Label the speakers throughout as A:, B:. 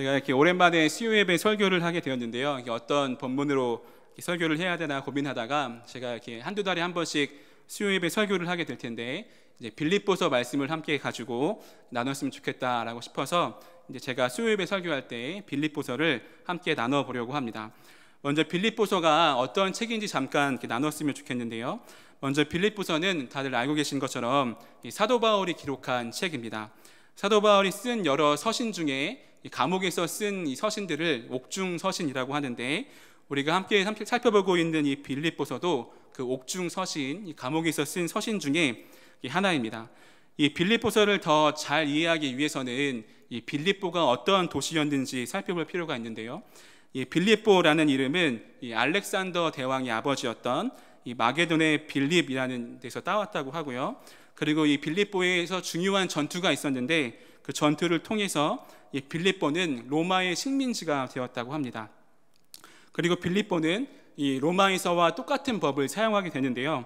A: 제가 이렇게 오랜만에 수요 예배 설교를 하게 되었는데요. 이게 어떤 본문으로 설교를 해야 되나 고민하다가 제가 이렇게 한두 달에 한 번씩 수요 예배 설교를 하게 될 텐데 이제 빌립보서 말씀을 함께 가지고 나눴으면 좋겠다라고 싶어서 이제 제가 수요 예배 설교할 때 빌립보서를 함께 나눠 보려고 합니다. 먼저 빌립보서가 어떤 책인지 잠깐 이렇게 나눴으면 좋겠는데요. 먼저 빌립보서는 다들 알고 계신 것처럼 사도 바울이 기록한 책입니다. 사도 바울이 쓴 여러 서신 중에 이 감옥에서 쓴 이 서신들을 옥중 서신이라고 하는데, 우리가 함께 살펴보고 있는 이 빌립보서도 그 옥중 서신, 이 감옥에서 쓴 서신 중에 하나입니다. 이 빌립보서를 더 잘 이해하기 위해서는 이 빌립보가 어떤 도시였는지 살펴볼 필요가 있는데요. 이 빌립보라는 이름은 이 알렉산더 대왕의 아버지였던 이 마게돈의 빌립이라는 데서 따왔다고 하고요. 그리고 이 빌립보에서 중요한 전투가 있었는데 그 전투를 통해서 이 빌립보는 로마의 식민지가 되었다고 합니다. 그리고 빌립보는 이 로마에서와 똑같은 법을 사용하게 되는데요.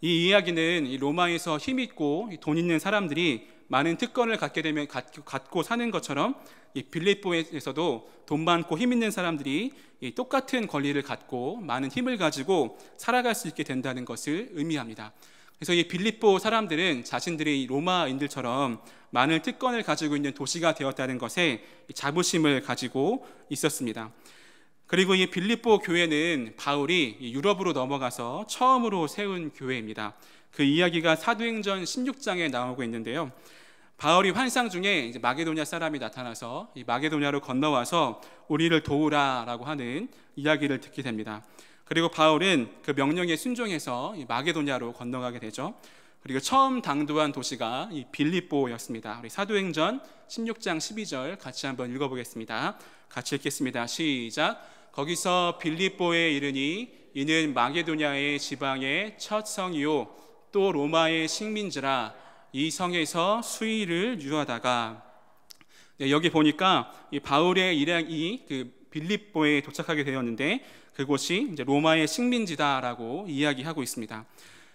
A: 이 이야기는 이 로마에서 힘있고 돈 있는 사람들이 많은 특권을 갖게 되면 갖고 사는 것처럼 이 빌립보에서도 돈 많고 힘 있는 사람들이 이 똑같은 권리를 갖고 많은 힘을 가지고 살아갈 수 있게 된다는 것을 의미합니다. 그래서 이 빌립보 사람들은 자신들이 로마인들처럼 많은 특권을 가지고 있는 도시가 되었다는 것에 자부심을 가지고 있었습니다. 그리고 이 빌립보 교회는 바울이 유럽으로 넘어가서 처음으로 세운 교회입니다. 그 이야기가 사도행전 16장에 나오고 있는데요. 바울이 환상 중에 이제 마게도냐 사람이 나타나서 이 마게도냐로 건너와서 우리를 도우라라고 하는 이야기를 듣게 됩니다. 그리고 바울은 그 명령에 순종해서 이 마게도냐로 건너가게 되죠. 그리고 처음 당도한 도시가 이 빌립보였습니다. 우리 사도행전 16장 12절 같이 한번 읽어보겠습니다. 같이 읽겠습니다. 시작. 거기서 빌립보에 이르니 이는 마게도냐의 지방의 첫 성이요 또 로마의 식민지라. 이 성에서 수의를 유하다가, 여기 보니까 이 바울의 일행이 그 빌립보에 도착하게 되었는데 그곳이 이제 로마의 식민지다라고 이야기하고 있습니다.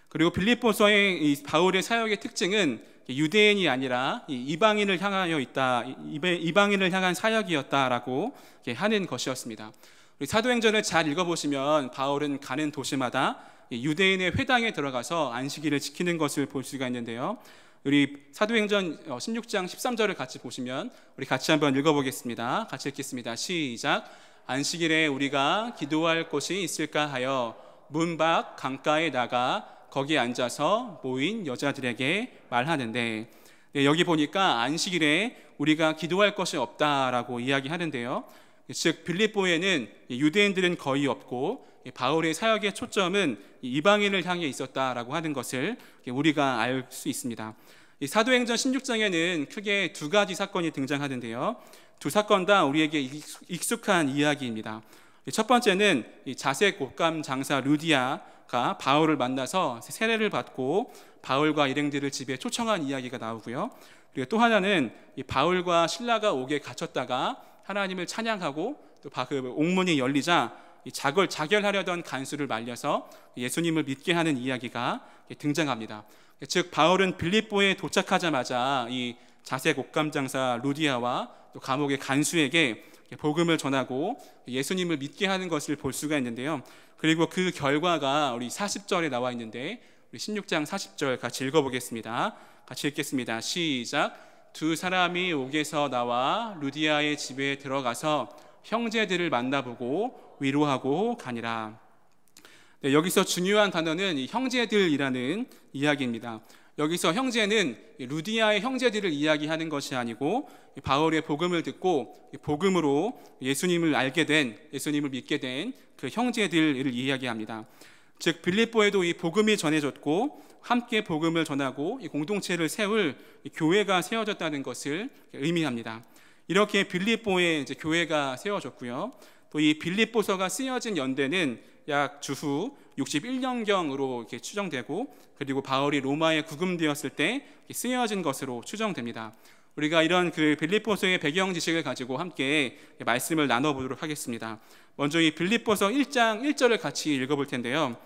A: 그리고 빌립보서의 이 바울의 사역의 특징은 유대인이 아니라 이방인을 향하여 있다, 이방인을 향한 사역이었다라고 하는 것이었습니다. 우리 사도행전을 잘 읽어보시면 바울은 가는 도시마다 유대인의 회당에 들어가서 안식일을 지키는 것을 볼 수가 있는데요. 우리 사도행전 16장 13절을 같이 보시면 우리 같이 한번 읽어보겠습니다. 같이 읽겠습니다. 시작. 안식일에 우리가 기도할 곳이 있을까 하여 문 밖 강가에 나가 거기 앉아서 모인 여자들에게 말하는데, 여기 보니까 안식일에 우리가 기도할 것이 없다라고 이야기하는데요. 즉 빌립보에는 유대인들은 거의 없고 바울의 사역의 초점은 이방인을 향해 있었다라고 하는 것을 우리가 알 수 있습니다. 이 사도행전 16장에는 크게 두 가지 사건이 등장하는데요. 두 사건 다 우리에게 익숙한 이야기입니다. 첫 번째는 이 자색 옷감 장사 루디아가 바울을 만나서 세례를 받고 바울과 일행들을 집에 초청한 이야기가 나오고요. 그리고 또 하나는 이 바울과 실라가 옥에 갇혔다가 하나님을 찬양하고 또 그 옥문이 열리자 이 자결하려던 간수를 말려서 예수님을 믿게 하는 이야기가 등장합니다. 즉 바울은 빌립보에 도착하자마자 이 자색 옷감 장사 루디아와 또 감옥의 간수에게 복음을 전하고 예수님을 믿게 하는 것을 볼 수가 있는데요. 그리고 그 결과가 우리 40절에 나와 있는데 우리 16장 40절 같이 읽어보겠습니다. 같이 읽겠습니다. 시작. 두 사람이 옥에서 나와 루디아의 집에 들어가서 형제들을 만나보고 위로하고 가니라. 여기서 중요한 단어는 이 형제들이라는 이야기입니다. 여기서 형제는 루디아의 형제들을 이야기하는 것이 아니고 바울의 복음을 듣고 복음으로 예수님을 알게 된, 예수님을 믿게 된 그 형제들을 이야기합니다. 즉 빌립보에도 이 복음이 전해졌고 함께 복음을 전하고 이 공동체를 세울 이 교회가 세워졌다는 것을 의미합니다. 이렇게 빌립보에 이제 교회가 세워졌고요. 또 이 빌립보서가 쓰여진 연대는 약 주후 61년경으로 이렇게 추정되고, 그리고 바울이 로마에 구금되었을 때 쓰여진 것으로 추정됩니다. 우리가 이런 그 빌립보서의 배경 지식을 가지고 함께 말씀을 나눠보도록 하겠습니다. 먼저 이 빌립보서 1장 1절을 같이 읽어볼 텐데요.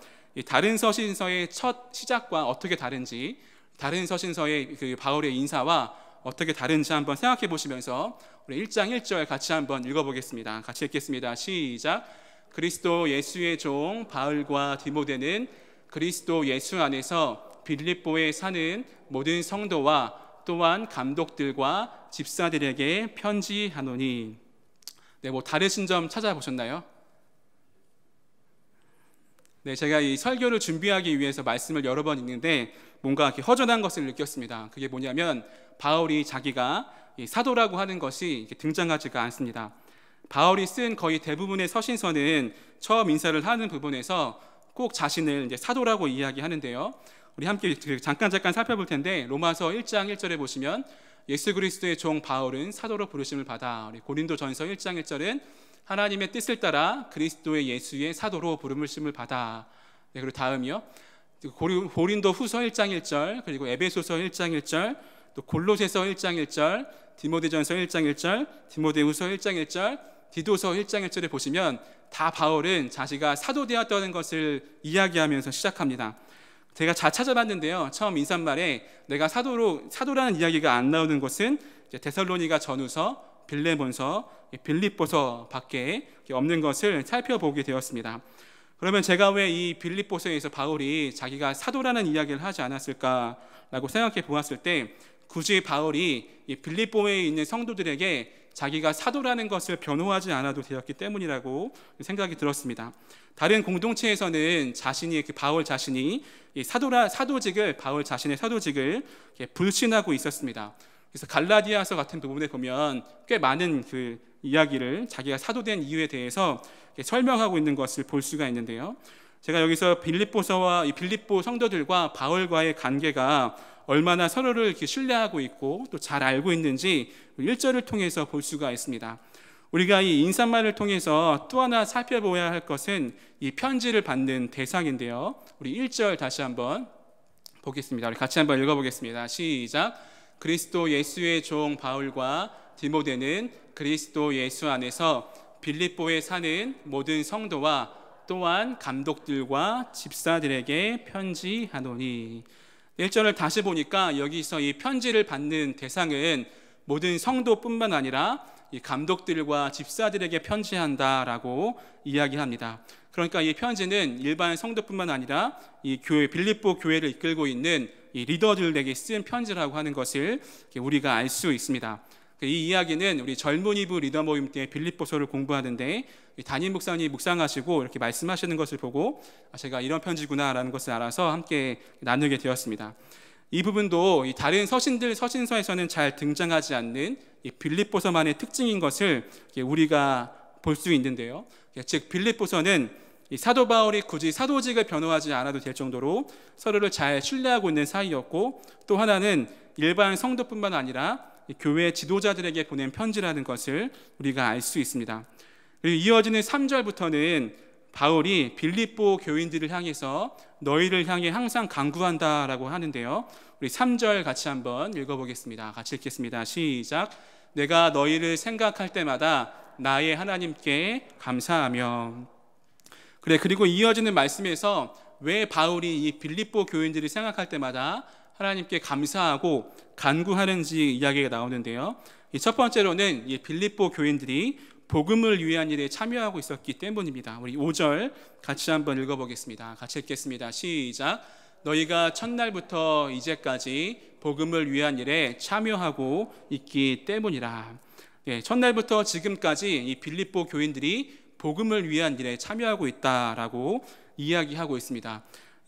A: 다른 서신서의 첫 시작과 어떻게 다른지, 다른 서신서의 그 바울의 인사와 어떻게 다른지 한번 생각해 보시면서 우리 1장 1절 같이 한번 읽어보겠습니다. 같이 읽겠습니다. 시작. 그리스도 예수의 종 바울과 디모데는 그리스도 예수 안에서 빌립보에 사는 모든 성도와 또한 감독들과 집사들에게 편지하노니. 네, 뭐 다르신 점 찾아보셨나요? 네, 제가 이 설교를 준비하기 위해서 말씀을 여러 번 읽는데 뭔가 이렇게 허전한 것을 느꼈습니다. 그게 뭐냐면 바울이 자기가 사도라고 하는 것이 이렇게 등장하지가 않습니다. 바울이 쓴 거의 대부분의 서신서는 처음 인사를 하는 부분에서 꼭 자신을 이제 사도라고 이야기하는데요. 우리 함께 잠깐 살펴볼 텐데 로마서 1장 1절에 보시면 예수 그리스도의 종 바울은 사도로 부르심을 받아. 우리 고린도전서 1장 1절은 하나님의 뜻을 따라 그리스도의 예수의 사도로 부르심을 받아. 네, 그리고 다음이요. 고린도 후서 1장 1절, 그리고 에베소서 1장 1절, 또 골로새서 1장 1절, 디모데전서 1장 1절, 디모데후서 1장 1절, 디도서 1장 1절에 보시면 다 바울은 자기가 사도 되었다는 것을 이야기하면서 시작합니다. 제가 잘 찾아봤는데요. 처음 인사말에 내가 사도라는 이야기가 안 나오는 것은 데살로니가 전후서, 빌레몬서, 빌립보서 밖에 없는 것을 살펴보게 되었습니다. 그러면 제가 왜 이 빌립보서에서 바울이 자기가 사도라는 이야기를 하지 않았을까라고 생각해 보았을 때 굳이 바울이 이 빌립보에 있는 성도들에게 자기가 사도라는 것을 변호하지 않아도 되었기 때문이라고 생각이 들었습니다. 다른 공동체에서는 바울 자신이 사도직을 바울 자신의 사도직을 불신하고 있었습니다. 그래서 갈라디아서 같은 부분에 보면 꽤 많은 그 이야기를 자기가 사도된 이유에 대해서 설명하고 있는 것을 볼 수가 있는데요. 제가 여기서 빌립보서와 이 빌립보 성도들과 바울과의 관계가 얼마나 서로를 이렇게 신뢰하고 있고 또 잘 알고 있는지 1절을 통해서 볼 수가 있습니다. 우리가 이 인사말을 통해서 또 하나 살펴봐야 할 것은 이 편지를 받는 대상인데요. 우리 1절 다시 한번 보겠습니다. 우리 같이 한번 읽어보겠습니다. 시작. 그리스도 예수의 종 바울과 디모데는 그리스도 예수 안에서 빌립보에 사는 모든 성도와 또한 감독들과 집사들에게 편지하노니. 1절을 다시 보니까 여기서 이 편지를 받는 대상은 모든 성도뿐만 아니라 이 감독들과 집사들에게 편지한다라고 이야기합니다. 그러니까 이 편지는 일반 성도뿐만 아니라 이 빌립보 교회를 이끌고 있는 이 리더들에게 쓴 편지라고 하는 것을 우리가 알 수 있습니다. 이 이야기는 우리 젊은이부 리더 모임 때 빌립보서를 공부하는데 담임 목사님이 묵상하시고 이렇게 말씀하시는 것을 보고 제가 이런 편지구나라는 것을 알아서 함께 나누게 되었습니다. 이 부분도 다른 서신서에서는 잘 등장하지 않는 이 빌립보서만의 특징인 것을 우리가 볼 수 있는데요. 즉 빌립보서는 이 사도 바울이 굳이 사도직을 변호하지 않아도 될 정도로 서로를 잘 신뢰하고 있는 사이였고, 또 하나는 일반 성도뿐만 아니라 교회 지도자들에게 보낸 편지라는 것을 우리가 알 수 있습니다. 그리고 이어지는 3절부터는 바울이 빌립보 교인들을 향해서 너희를 향해 항상 간구한다라고 하는데요. 우리 3절 같이 한번 읽어보겠습니다. 같이 읽겠습니다. 시작. 내가 너희를 생각할 때마다 나의 하나님께 감사하며. 그리고 이어지는 말씀에서 왜 바울이 이 빌립보 교인들을 생각할 때마다 하나님께 감사하고 간구하는지 이야기가 나오는데요. 첫 번째로는 이 빌립보 교인들이 복음을 위한 일에 참여하고 있었기 때문입니다. 우리 5절 같이 한번 읽어보겠습니다. 같이 읽겠습니다. 시작. 너희가 첫날부터 이제까지 복음을 위한 일에 참여하고 있기 때문이라. 첫날부터 지금까지 이 빌립보 교인들이 복음을 위한 일에 참여하고 있다라고 이야기하고 있습니다.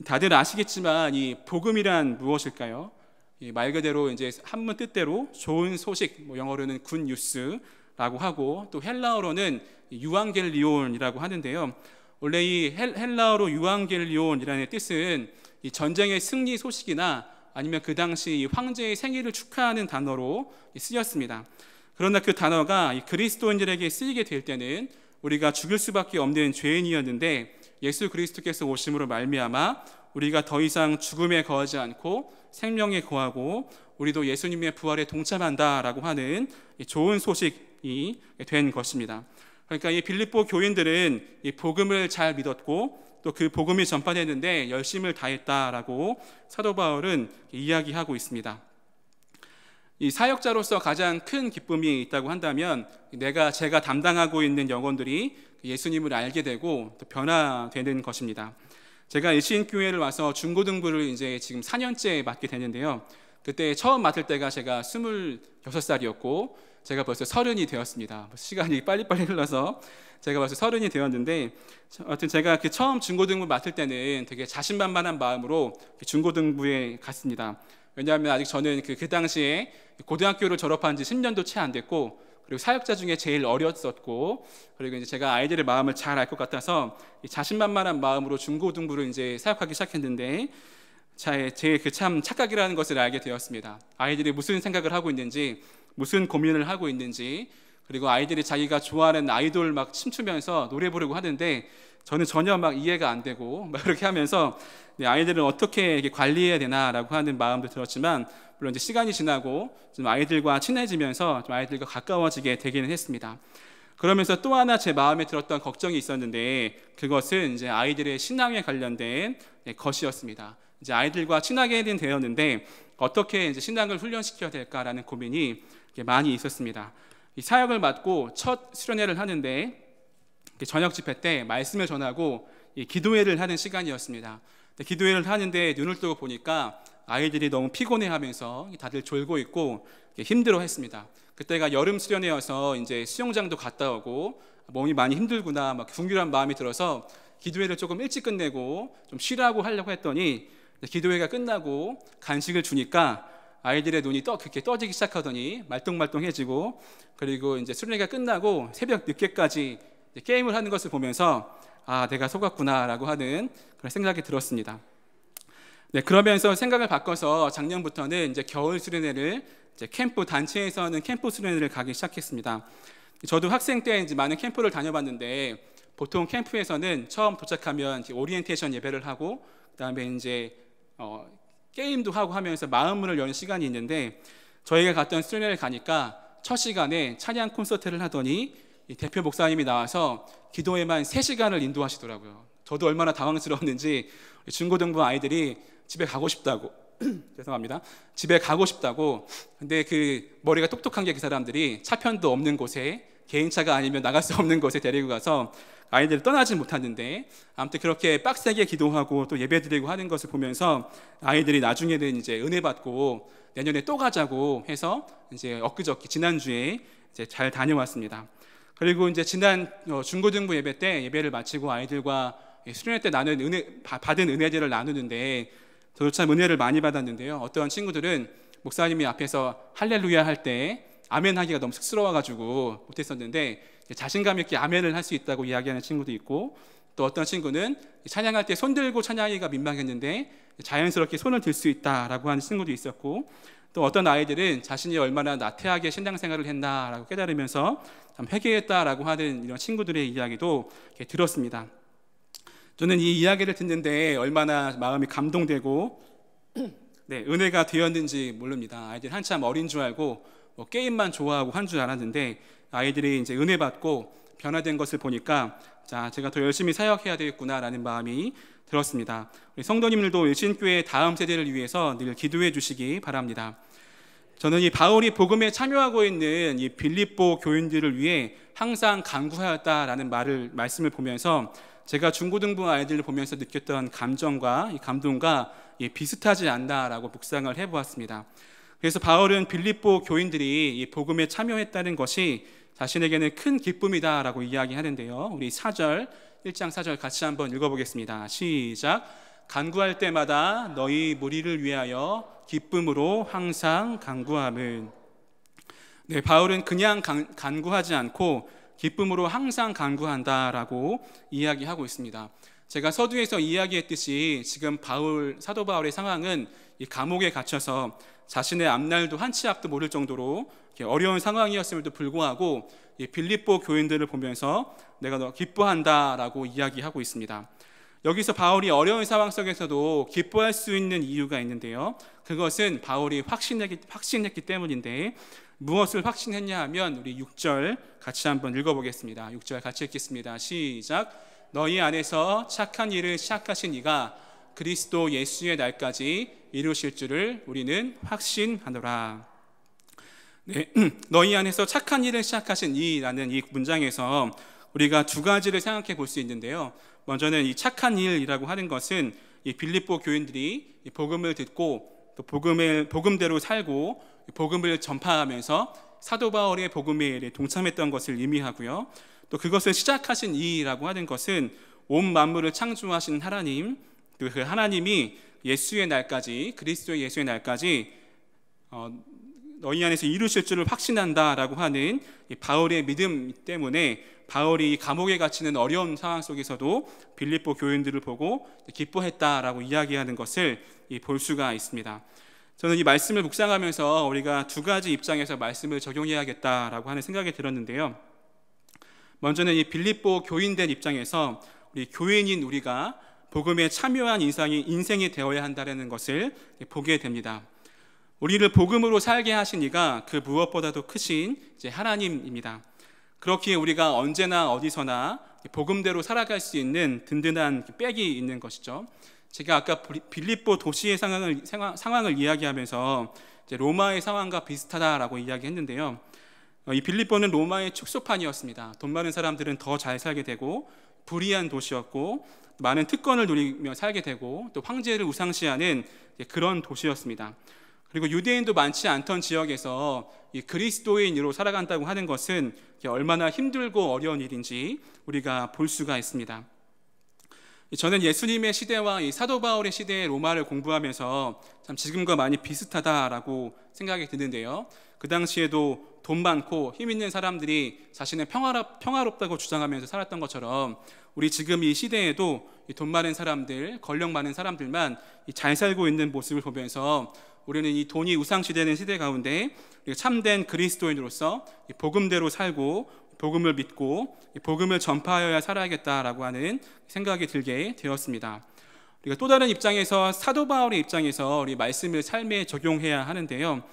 A: 다들 아시겠지만 이 복음이란 무엇일까요? 말 그대로 이제 한문 뜻대로 좋은 소식, 영어로는 굿 뉴스라고 하고, 또 헬라어로는 유앙겔리온이라고 하는데요. 원래 이 헬라어로 유앙겔리온이라는 뜻은 이 전쟁의 승리 소식이나 아니면 그 당시 황제의 생일을 축하하는 단어로 쓰였습니다. 그러나 그 단어가 이 그리스도인들에게 쓰이게 될 때는 우리가 죽을 수밖에 없는 죄인이었는데 예수 그리스도께서 오심으로 말미암아 우리가 더 이상 죽음에 거하지 않고 생명에 거하고 우리도 예수님의 부활에 동참한다라고 하는 좋은 소식이 된 것입니다. 그러니까 이 빌립보 교인들은 이 복음을 잘 믿었고 또 그 복음이 전파됐는데 열심을 다했다라고 사도 바울은 이야기하고 있습니다. 이 사역자로서 가장 큰 기쁨이 있다고 한다면 제가 담당하고 있는 영혼들이 예수님을 알게 되고 또 변화되는 것입니다. 제가 일신교회를 와서 중고등부를 이제 지금 4년째 맡게 되는데요. 그때 처음 맡을 때가 제가 26살이었고 제가 벌써 30이 되었습니다. 시간이 빨리빨리 흘러서 제가 벌써 30이 되었는데, 하여튼 제가 그 처음 중고등부 맡을 때는 되게 자신만만한 마음으로 중고등부에 갔습니다. 왜냐하면 아직 저는 그 당시에 고등학교를 졸업한 지 10년도 채 안 됐고, 그리고 사역자 중에 제일 어렸었고, 그리고 이제 제가 아이들의 마음을 잘 알 것 같아서 자신만만한 마음으로 중고등부를 이제 사역하기 시작했는데, 제 그 참 착각이라는 것을 알게 되었습니다. 아이들이 무슨 생각을 하고 있는지, 무슨 고민을 하고 있는지, 그리고 아이들이 자기가 좋아하는 아이돌 막 춤추면서 노래 부르고 하는데 저는 전혀 막 이해가 안 되고 막 그렇게 하면서 아이들을 어떻게 이렇게 관리해야 되나라고 하는 마음도 들었지만, 물론 이제 시간이 지나고 좀 아이들과 친해지면서 좀 아이들과 가까워지게 되기는 했습니다. 그러면서 또 하나 제 마음에 들었던 걱정이 있었는데, 그것은 이제 아이들의 신앙에 관련된 것이었습니다. 이제 아이들과 친하게 되었는데 어떻게 이제 신앙을 훈련시켜야 될까라는 고민이 많이 있었습니다. 이 사역을 맡고 첫 수련회를 하는데 저녁 집회 때 말씀을 전하고 기도회를 하는 시간이었습니다. 기도회를 하는데 눈을 뜨고 보니까 아이들이 너무 피곤해하면서 다들 졸고 있고 힘들어했습니다. 그때가 여름 수련회여서 이제 수영장도 갔다 오고 몸이 많이 힘들구나 막 궁결한 마음이 들어서 기도회를 조금 일찍 끝내고 좀 쉬라고 하려고 했더니, 기도회가 끝나고 간식을 주니까 아이들의 눈이 그렇게 떠지기 시작하더니 말똥말똥해지고, 그리고 이제 수련회가 끝나고 새벽 늦게까지 게임을 하는 것을 보면서 내가 속았구나라고 하는 그런 생각이 들었습니다. 그러면서 생각을 바꿔서 작년부터는 이제 겨울 수련회를 이제 캠프 단체에서는 캠프 수련회를 가기 시작했습니다. 저도 학생 때 이제 많은 캠프를 다녀봤는데 보통 캠프에서는 처음 도착하면 오리엔테이션 예배를 하고 그다음에 이제 게임도 하고 하면서 마음문을 여는 시간이 있는데, 저희가 갔던 수련회를 가니까 첫 시간에 찬양 콘서트를 하더니 이 대표 목사님이 나와서 기도회만 3시간을 인도하시더라고요. 저도 얼마나 당황스러웠는지 중고등부 아이들이 집에 가고 싶다고 죄송합니다. 집에 가고 싶다고. 근데 그 머리가 똑똑한 게 그 사람들이 차편도 없는 곳에, 개인차가 아니면 나갈 수 없는 곳에 데리고 가서 아이들을 떠나지 못하는데, 아무튼 그렇게 빡세게 기도하고 또 예배드리고 하는 것을 보면서 아이들이 나중에는 이제 은혜 받고 내년에 또 가자고 해서 이제 엊그저께 지난주에 이제 잘 다녀왔습니다. 그리고 이제 지난 중고등부 예배 때 예배를 마치고 아이들과 수련회 때 받은 은혜들을 나누는데 저도 참 은혜를 많이 받았는데요. 어떤 친구들은 목사님이 앞에서 할렐루야 할 때 아멘 하기가 너무 쑥스러워가지고 못했었는데 자신감 있게 아멘을 할 수 있다고 이야기하는 친구도 있고, 또 어떤 친구는 찬양할 때 손 들고 찬양하기가 민망했는데 자연스럽게 손을 들 수 있다라고 하는 친구도 있었고, 또 어떤 아이들은 자신이 얼마나 나태하게 신앙생활을 했나라고 깨달으면서 참 회개했다라고 하는 이런 친구들의 이야기도 들었습니다. 저는 이 이야기를 듣는데 얼마나 마음이 감동되고 은혜가 되었는지 모릅니다. 아이들 한참 어린 줄 알고 게임만 좋아하고 한 줄 알았는데 아이들이 이제 은혜 받고 변화된 것을 보니까 제가 더 열심히 사역해야 되겠구나라는 마음이 들었습니다. 우리 성도님들도 일신교회 다음 세대를 위해서 늘 기도해 주시기 바랍니다. 저는 이 바울이 복음에 참여하고 있는 이 빌립보 교인들을 위해 항상 간구하였다라는 말씀을 보면서 제가 중고등부 아이들을 보면서 느꼈던 감정과 이 감동과 비슷하지 않나라고 묵상을 해보았습니다. 그래서 바울은 빌립보 교인들이 이 복음에 참여했다는 것이 자신에게는 큰 기쁨이다라고 이야기하는데요. 우리 1장 4절 같이 한번 읽어보겠습니다. 시작. 간구할 때마다 너희 무리를 위하여 기쁨으로 항상 간구함은. 바울은 그냥 간구하지 않고 기쁨으로 항상 간구한다라고 이야기하고 있습니다. 제가 서두에서 이야기했듯이 지금 사도 바울의 상황은 이 감옥에 갇혀서 자신의 앞날도 한 치 앞도 모를 정도로 어려운 상황이었음에도 불구하고 이 빌립보 교인들을 보면서 내가 너 기뻐한다라고 이야기하고 있습니다. 여기서 바울이 어려운 상황 속에서도 기뻐할 수 있는 이유가 있는데요. 그것은 바울이 확신했기 때문인데, 무엇을 확신했냐 하면 우리 6절 같이 한번 읽어보겠습니다. 6절 같이 읽겠습니다. 시작. 너희 안에서 착한 일을 시작하신 이가 그리스도 예수의 날까지 이루실 줄을 우리는 확신하노라. 네, 너희 안에서 착한 일을 시작하신 이라는 이 문장에서 우리가 두 가지를 생각해 볼 수 있는데요. 먼저는 이 착한 일이라고 하는 것은 이 빌립보 교인들이 이 복음을 듣고 또 복음대로 살고 복음을 전파하면서 사도 바울의 복음의 일에 동참했던 것을 의미하고요. 또 그것을 시작하신 이라고 하는 것은 온 만물을 창조하신 하나님, 또 그 하나님이 예수의 날까지, 그리스도의 예수의 날까지 너희 안에서 이루실 줄을 확신한다라고 하는 바울의 믿음 때문에 바울이 감옥에 갇히는 어려운 상황 속에서도 빌립보 교인들을 보고 기뻐했다라고 이야기하는 것을 볼 수가 있습니다. 저는 이 말씀을 묵상하면서 우리가 두 가지 입장에서 말씀을 적용해야겠다라고 하는 생각이 들었는데요. 먼저는 이 빌립보 교인된 입장에서 우리 교인인 우리가 복음에 참여한 인생이 되어야 한다는 것을 보게 됩니다. 우리를 복음으로 살게 하신 이가 그 무엇보다도 크신 하나님입니다. 그렇기에 우리가 언제나 어디서나 복음대로 살아갈 수 있는 든든한 백이 있는 것이죠. 제가 아까 빌립보 도시의 상황을 이야기하면서 로마의 상황과 비슷하다라고 이야기했는데요. 이 빌립보는 로마의 축소판이었습니다. 돈 많은 사람들은 더 잘 살게 되고 불의한 도시였고 많은 특권을 누리며 살게 되고 또 황제를 우상시하는 그런 도시였습니다. 그리고 유대인도 많지 않던 지역에서 이 그리스도인으로 살아간다고 하는 것은 얼마나 힘들고 어려운 일인지 우리가 볼 수가 있습니다. 저는 예수님의 시대와 이 사도 바울의 시대의 로마를 공부하면서 참 지금과 많이 비슷하다라고 생각이 드는데요. 그 당시에도 돈 많고 힘 있는 사람들이 자신은 평화롭다고 주장하면서 살았던 것처럼 우리 지금 이 시대에도 이 돈 많은 사람들, 권력 많은 사람들만 잘 살고 있는 모습을 보면서 우리는 이 돈이 우상시되는 시대 가운데 참된 그리스도인으로서 복음대로 살고 복음을 믿고 복음을 전파하여야 살아야겠다라고 하는 생각이 들게 되었습니다. 우리가 또 다른 입장에서 사도 바울의 입장에서 우리 말씀을 삶에 적용해야 하는데요.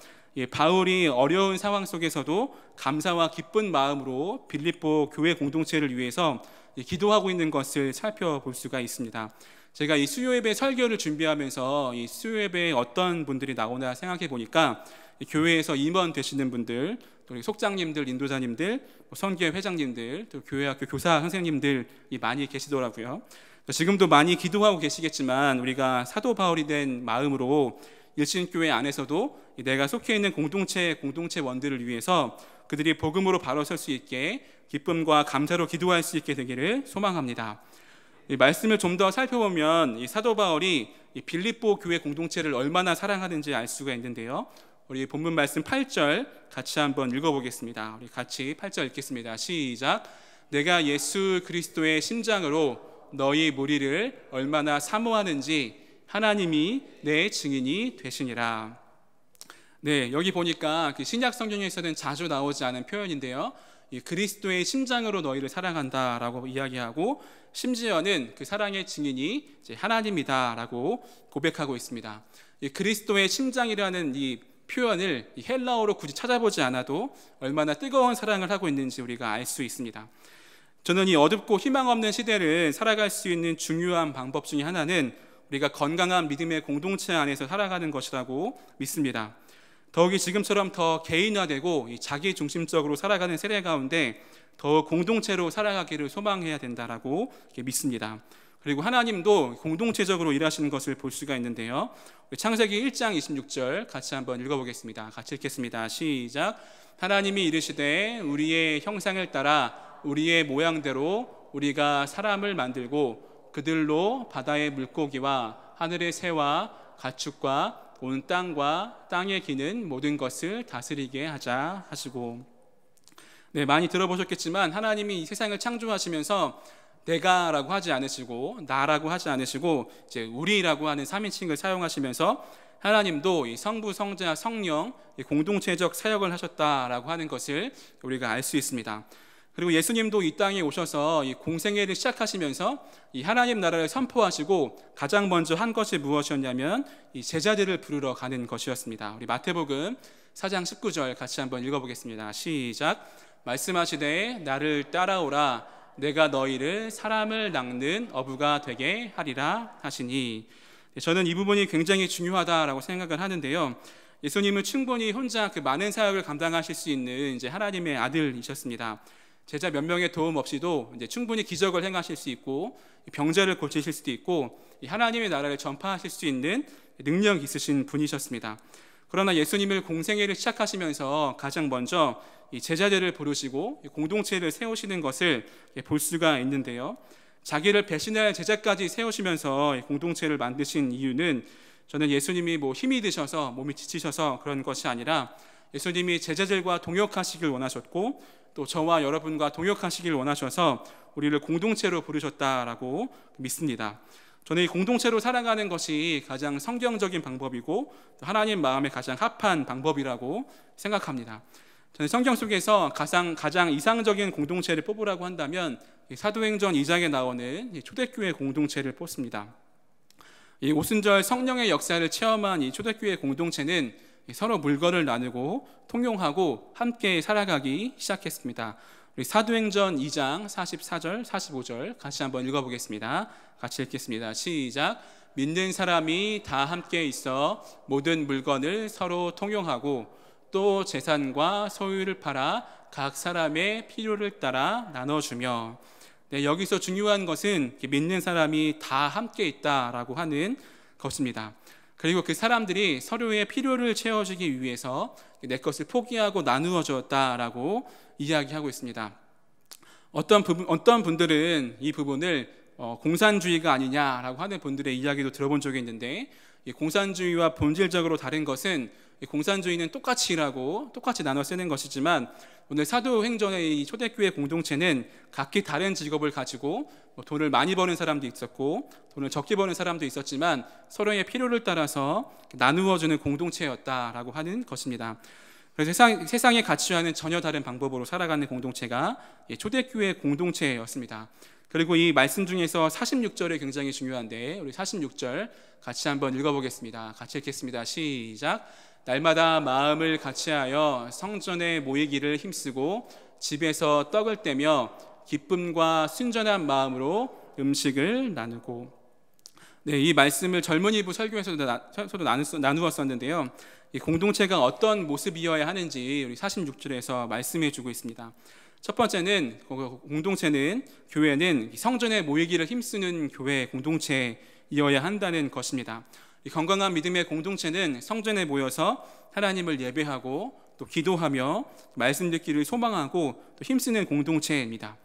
A: 바울이 어려운 상황 속에서도 감사와 기쁜 마음으로 빌립보 교회 공동체를 위해서 기도하고 있는 것을 살펴볼 수가 있습니다. 제가 이 수요예배 설교를 준비하면서 이 수요예배에 어떤 분들이 나오나 생각해 보니까 교회에서 임원 되시는 분들, 또 속장님들, 인도자님들, 선교회 회장님들, 또 교회학교 교사 선생님들이 많이 계시더라고요. 지금도 많이 기도하고 계시겠지만 우리가 사도 바울이 된 마음으로 일신교회 안에서도 내가 속해 있는 공동체원들을 위해서 그들이 복음으로 바로 설 수 있게 기쁨과 감사로 기도할 수 있게 되기를 소망합니다. 이 말씀을 좀 더 살펴보면 이 사도 바울이 이 빌립보 교회 공동체를 얼마나 사랑하는지 알 수가 있는데요. 우리 본문 말씀 8절 같이 한번 읽어보겠습니다. 우리 같이 8절 읽겠습니다. 시작. 내가 예수 그리스도의 심장으로 너희 무리를 얼마나 사모하는지 하나님이 내 증인이 되시니라. 네, 여기 보니까 그 신약 성경에서는 자주 나오지 않은 표현인데요. 이 그리스도의 심장으로 너희를 사랑한다라고 이야기하고 심지어는 그 사랑의 증인이 이제 하나님이다라고 고백하고 있습니다. 이 그리스도의 심장이라는 이 표현을 이 헬라어로 굳이 찾아보지 않아도 얼마나 뜨거운 사랑을 하고 있는지 우리가 알 수 있습니다. 저는 이 어둡고 희망 없는 시대를 살아갈 수 있는 중요한 방법 중에 하나는 우리가 건강한 믿음의 공동체 안에서 살아가는 것이라고 믿습니다. 더욱이 지금처럼 더 개인화되고 자기 중심적으로 살아가는 세대 가운데 더 공동체로 살아가기를 소망해야 된다라고 믿습니다. 그리고 하나님도 공동체적으로 일하시는 것을 볼 수가 있는데요. 창세기 1장 26절 같이 한번 읽어보겠습니다. 같이 읽겠습니다. 시작. 하나님이 이르시되 우리의 형상을 따라 우리의 모양대로 우리가 사람을 만들고 그들로 바다의 물고기와 하늘의 새와 가축과 온 땅과 땅에 기는 모든 것을 다스리게 하자 하시고, 네, 많이 들어보셨겠지만 하나님이 이 세상을 창조하시면서 내가라고 하지 않으시고 나라고 하지 않으시고 이제 우리라고 하는 3인칭을 사용하시면서 하나님도 이 성부, 성자, 성령 공동체적 사역을 하셨다라고 하는 것을 우리가 알 수 있습니다. 그리고 예수님도 이 땅에 오셔서 이 공생애를 시작하시면서 이 하나님 나라를 선포하시고 가장 먼저 한 것이 무엇이었냐면 이 제자들을 부르러 가는 것이었습니다. 우리 마태복음 4장 19절 같이 한번 읽어보겠습니다. 시작. 말씀하시되 나를 따라오라 내가 너희를 사람을 낚는 어부가 되게 하리라 하시니. 저는 이 부분이 굉장히 중요하다라고 생각을 하는데요. 예수님은 충분히 혼자 그 많은 사역을 감당하실 수 있는 이제 하나님의 아들이셨습니다. 제자 몇 명의 도움 없이도 이제 충분히 기적을 행하실 수 있고 병자를 고치실 수도 있고 하나님의 나라를 전파하실 수 있는 능력 있으신 분이셨습니다. 그러나 예수님을 공생애를 시작하시면서 가장 먼저 이 제자들을 부르시고 공동체를 세우시는 것을 볼 수가 있는데요. 자기를 배신할 제자까지 세우시면서 공동체를 만드신 이유는 저는 예수님이 힘이 드셔서 몸이 지치셔서 그런 것이 아니라 예수님이 제자들과 동역하시길 원하셨고 또 저와 여러분과 동역하시길 원하셔서 우리를 공동체로 부르셨다라고 믿습니다. 저는 이 공동체로 살아가는 것이 가장 성경적인 방법이고 하나님 마음에 가장 합한 방법이라고 생각합니다. 저는 성경 속에서 가장 이상적인 공동체를 뽑으라고 한다면 사도행전 2장에 나오는 초대교회 공동체를 뽑습니다. 이 오순절 성령의 역사를 체험한 이 초대교회 공동체는 서로 물건을 나누고 통용하고 함께 살아가기 시작했습니다. 우리 사도행전 2장 44절 45절 같이 한번 읽어보겠습니다. 같이 읽겠습니다. 시작. 믿는 사람이 다 함께 있어 모든 물건을 서로 통용하고 또 재산과 소유를 팔아 각 사람의 필요를 따라 나눠주며. 여기서 중요한 것은 믿는 사람이 다 함께 있다라고 하는 것입니다. 그리고 그 사람들이 서로의 필요를 채워주기 위해서 내 것을 포기하고 나누어 줬다라고 이야기하고 있습니다. 어떤 분들은 이 부분을 공산주의가 아니냐라고 하는 분들의 이야기도 들어본 적이 있는데, 공산주의와 본질적으로 다른 것은 공산주의는 똑같이 일하고 똑같이 나눠 쓰는 것이지만 오늘 사도행전의 이 초대교회 공동체는 각기 다른 직업을 가지고 돈을 많이 버는 사람도 있었고 돈을 적게 버는 사람도 있었지만 서로의 필요를 따라서 나누어주는 공동체였다라고 하는 것입니다. 그래서 세상의 가치와는 전혀 다른 방법으로 살아가는 공동체가 초대교회 공동체였습니다. 그리고 이 말씀 중에서 46절이 굉장히 중요한데 우리 46절 같이 한번 읽어보겠습니다. 같이 읽겠습니다. 시작. 날마다 마음을 같이하여 성전에 모이기를 힘쓰고 집에서 떡을 떼며 기쁨과 순전한 마음으로 음식을 나누고. 이 말씀을 젊은이부 설교에서도 나누었었는데요. 이 공동체가 어떤 모습이어야 하는지 우리 46절에서 말씀해 주고 있습니다. 첫 번째는 공동체는 교회는 성전에 모이기를 힘쓰는 교회 공동체이어야 한다는 것입니다. 이 건강한 믿음의 공동체는 성전에 모여서 하나님을 예배하고 또 기도하며 말씀 듣기를 소망하고 또 힘쓰는 공동체입니다.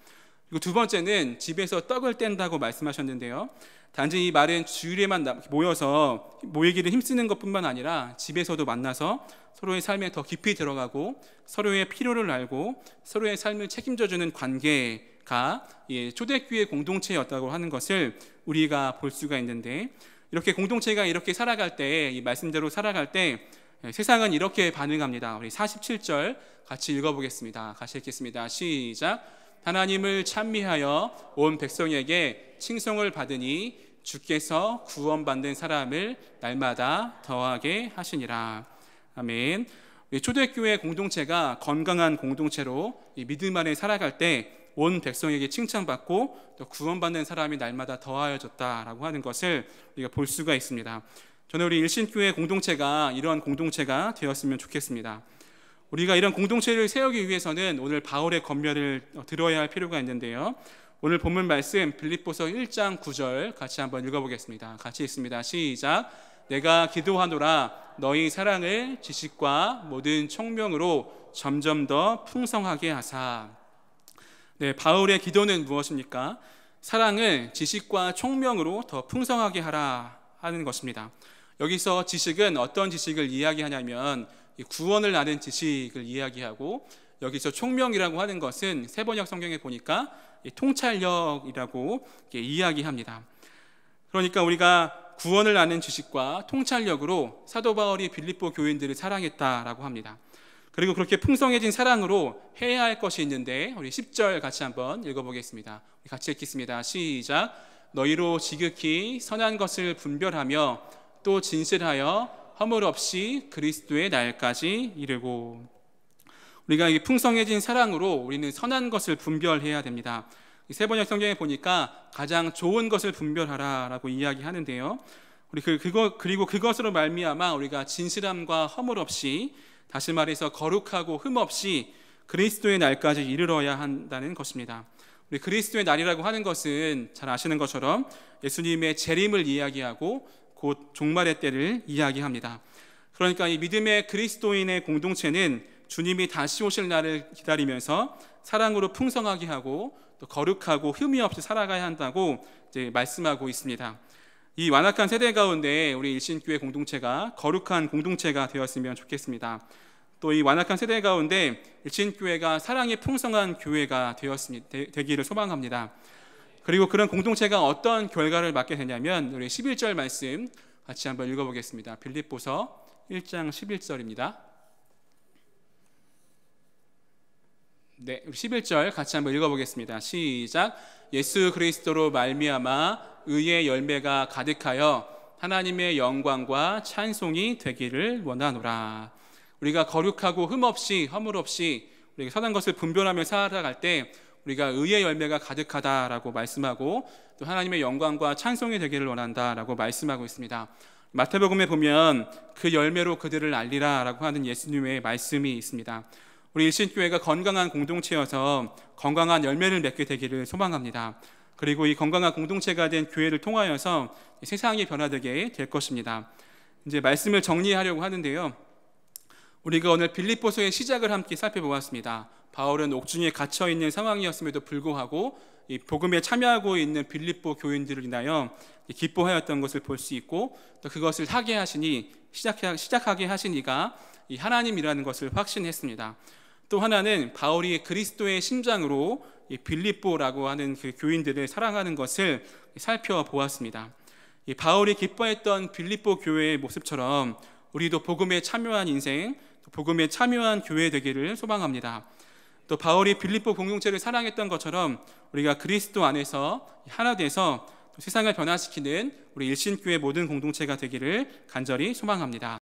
A: 그리고 두 번째는 집에서 떡을 뗀다고 말씀하셨는데요. 단지 이 말은 주일에만 모여서 모이기를 힘쓰는 것뿐만 아니라 집에서도 만나서 서로의 삶에 더 깊이 들어가고 서로의 필요를 알고 서로의 삶을 책임져주는 관계가 초대교회 공동체였다고 하는 것을 우리가 볼 수가 있는데, 이렇게 공동체가 이렇게 살아갈 때, 이 말씀대로 살아갈 때 세상은 이렇게 반응합니다. 우리 47절 같이 읽어보겠습니다. 같이 읽겠습니다. 시작. 하나님을 찬미하여 온 백성에게 칭송을 받으니 주께서 구원받는 사람을 날마다 더하게 하시니라. 아멘. 초대교회 공동체가 건강한 공동체로 믿음 안에 살아갈 때 온 백성에게 칭찬받고 또 구원받는 사람이 날마다 더하여졌다라고 하는 것을 우리가 볼 수가 있습니다. 저는 우리 일신교회 공동체가 이러한 공동체가 되었으면 좋겠습니다. 우리가 이런 공동체를 세우기 위해서는 오늘 바울의 권면을 들어야 할 필요가 있는데요. 오늘 본문 말씀 빌립보서 1장 9절 같이 한번 읽어보겠습니다. 같이 읽습니다. 시작. 내가 기도하노라 너희 사랑을 지식과 모든 총명으로 점점 더 풍성하게 하사. 바울의 기도는 무엇입니까? 사랑을 지식과 총명으로 더 풍성하게 하라 하는 것입니다. 여기서 지식은 어떤 지식을 이야기하냐면 구원을 아는 지식을 이야기하고, 여기서 총명이라고 하는 것은 세번역 성경에 보니까 통찰력이라고 이야기합니다. 그러니까 우리가 구원을 아는 지식과 통찰력으로 사도 바울이 빌립보 교인들을 사랑했다라고 합니다. 그리고 그렇게 풍성해진 사랑으로 해야 할 것이 있는데 우리 10절 같이 한번 읽어보겠습니다. 같이 읽겠습니다. 시작. 너희로 지극히 선한 것을 분별하며 또 진실하여 허물 없이 그리스도의 날까지 이르고. 우리가 이 풍성해진 사랑으로 우리는 선한 것을 분별해야 됩니다. 세번역 성경에 보니까 가장 좋은 것을 분별하라라고 이야기하는데요. 그리고 그것으로 말미암아 우리가 진실함과 허물 없이, 다시 말해서 거룩하고 흠 없이 그리스도의 날까지 이르러야 한다는 것입니다. 우리 그리스도의 날이라고 하는 것은 잘 아시는 것처럼 예수님의 재림을 이야기하고 곧 종말의 때를 이야기합니다. 그러니까 이 믿음의 그리스도인의 공동체는 주님이 다시 오실 날을 기다리면서 사랑으로 풍성하게 하고 또 거룩하고 흠이 없이 살아가야 한다고 이제 말씀하고 있습니다. 이 완악한 세대 가운데 우리 일신교회 공동체가 거룩한 공동체가 되었으면 좋겠습니다. 또 이 완악한 세대 가운데 일신교회가 사랑이 풍성한 교회가 되기를 소망합니다. 그리고 그런 공동체가 어떤 결과를 맞게 되냐면 우리 11절 말씀 같이 한번 읽어보겠습니다. 빌립보서 1장 11절입니다. 네, 우리 11절 같이 한번 읽어보겠습니다. 시작. 예수 그리스도로 말미암아 의의 열매가 가득하여 하나님의 영광과 찬송이 되기를 원하노라. 우리가 거룩하고 흠 없이 허물 없이 우리가 선한 것을 분별하며 살아갈 때 우리가 의의 열매가 가득하다라고 말씀하고 또 하나님의 영광과 찬송이 되기를 원한다라고 말씀하고 있습니다. 마태복음에 보면 그 열매로 그들을 알리라라고 하는 예수님의 말씀이 있습니다. 우리 일신교회가 건강한 공동체여서 건강한 열매를 맺게 되기를 소망합니다. 그리고 이 건강한 공동체가 된 교회를 통하여서 세상이 변화되게 될 것입니다. 이제 말씀을 정리하려고 하는데요. 우리가 오늘 빌립보서의 시작을 함께 살펴보았습니다. 바울은 옥중에 갇혀 있는 상황이었음에도 불구하고 이 복음에 참여하고 있는 빌립보 교인들을 인하여 기뻐하였던 것을 볼 수 있고, 또 그것을 하게 하시니 시작하게 하시니가 이 하나님이라는 것을 확신했습니다. 또 하나는 바울이 그리스도의 심장으로 이 빌립보라고 하는 그 교인들을 사랑하는 것을 살펴보았습니다. 이 바울이 기뻐했던 빌립보 교회의 모습처럼 우리도 복음에 참여한 인생, 복음에 참여한 교회 되기를 소망합니다. 또 바울이 빌립보 공동체를 사랑했던 것처럼 우리가 그리스도 안에서 하나 돼서 세상을 변화시키는 우리 일신교회 모든 공동체가 되기를 간절히 소망합니다.